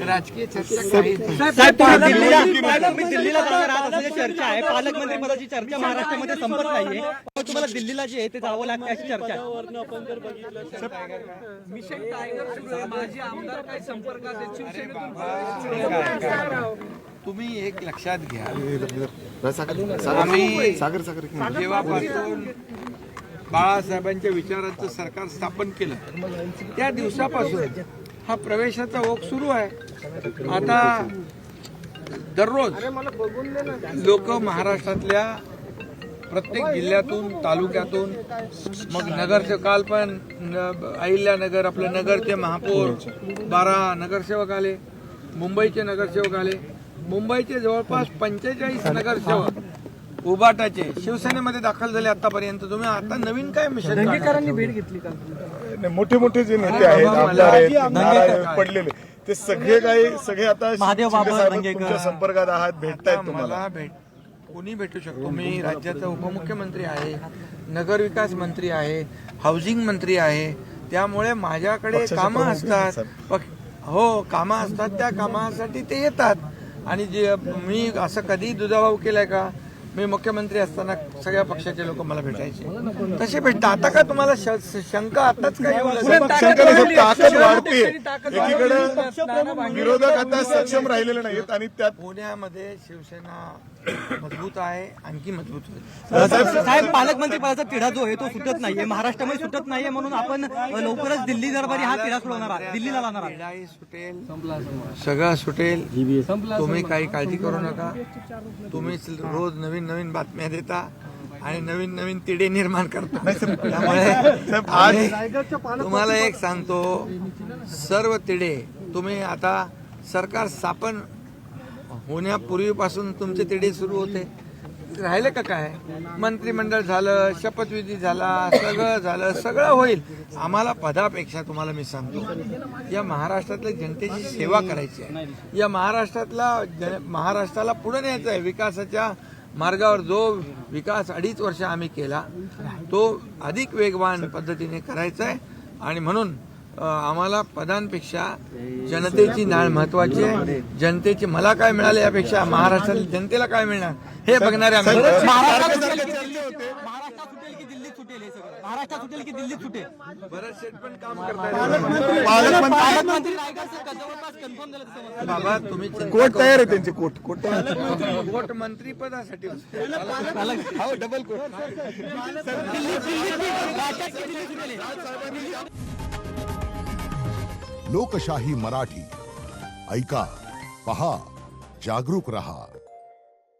राजकीय चर्चा काही दिल्लीला जाणार आहात असल्याची चर्चा आहे. पालकमंत्री पदाची चर्चा महाराष्ट्रामध्ये संपत नाहीये. तुम्हाला दिल्लीला जे आहे ते जावं लागतं अशी चर्चा आहे. मिशन टायगर सुरू आहे. माझे आमदार काही संपर्कात आहेत शिवसेनेतून. तुम्ही एक लक्षात घ्या, आम्ही जेव्हापासून बाळासाहेबांच्या विचारांचं सरकार स्थापन केलं त्या दिवसापासून हा प्रवेशाचा ओघ सुरू आहे. आता दररोज लोक महाराष्ट्रातल्या प्रत्येक जिल्ह्यातून तालुक्यातून मग नगरचे काल पण अहिल्यानगर आपलं नगरचे महापौर 12 नगरसेवक आले, मुंबईचे नगरसेवक आले. मुंबईचे जवळपास 45 नगरसेवक उबाटाचे शिवसेनेमध्ये दाखल झाले आतापर्यंत. तुम्ही आता नवीन काय मिशन दंगेकरांनी भेट घेतली का? मोठे मोठे जे नेते आहेत आमदार आहेत नारायण पडलेले ते सगळे आता तुमच्या संपर्कात आहात, भेटतायत तुम्हाला? कोणी भेटू शकतो. मी राज्याचा उपमुख्यमंत्री आहे, नगरविकास मंत्री आहे, हाऊसिंग मंत्री आहे. त्यामुळे माझ्याकडे कामं असतात. हो, कामं असतात. त्या कामासाठी ते येतात. आणि जे मी असं कधी दुजाभाव केलाय का? मी मुख्यमंत्री असताना सगळ्या पक्षाचे लोक मला भेटायचे, तसे भेटतात. आता का तुम्हाला शंका आताच काय ताकद वाढते? एकीकडे विरोधक आता सक्षम राहिलेले नाहीत आणि त्यात पुण्यामध्ये शिवसेना मजबूत आहे, आणखी मजबूत होईल. साहेब, पालकमंत्री पदाचा तिढा जो आहे तो सुटत नाहीये, महाराष्ट्रामध्ये सुटत नाहीये, म्हणून आपण लवकरच दिल्ली दरबारी हा तिढा सोडवणार आहात, दिल्लीला जाणार आहात. तिढाही सुटेल, सगळं सुटेल. तुम्ही काही काळजी करू नका. तुम्ही रोज नवीन नवीन बातम्या देता आणि नवीन नवीन तिढे निर्माण करता. त्यामुळे तुम्हाला एक सांगतो, सर्व तिढे तुम्ही आता सरकार स्थापन होण्यापूर्वीपासून तुमचे तिढे सुरू होते. राहिले का काय? मंत्रिमंडळ झालं, शपथविधी झाला, सगळं झालं, सगळं होईल. आम्हाला पदापेक्षा तुम्हाला मी सांगतो, या महाराष्ट्रातल्या जनतेची सेवा करायची आहे. या महाराष्ट्राला पुढे न्यायचं आहे. विकासाच्या मार्गावर जो विकास 2.5 वर्ष आम्ही केला तो अधिक वेगवान पद्धतीने करायचा आहे. आणि म्हणून आम्हाला पदांपेक्षा जनतेची नाळ महत्वाची आहे. जनतेची मला काय मिळाले यापेक्षा महाराष्ट्रातील जनतेला काय मिळणार हे बघणारे आम्ही. महाराष्ट्रात सुटेल की दिल्लीत सुटेल? हे सगळं महाराष्ट्रात सुटेल की दिल्लीत सुटेल? बरेच शेट पण काम करतायत. पालकमंत्री रायगड जवळपास कन्फर्म झालं तसं. बाबा तुम्ही कोट तयार आहे त्यांचे, कोट कोट मंत्री पदासाठी डबल कोट. लोकशाही मराठी ऐका, पहा, जागरूक रहा.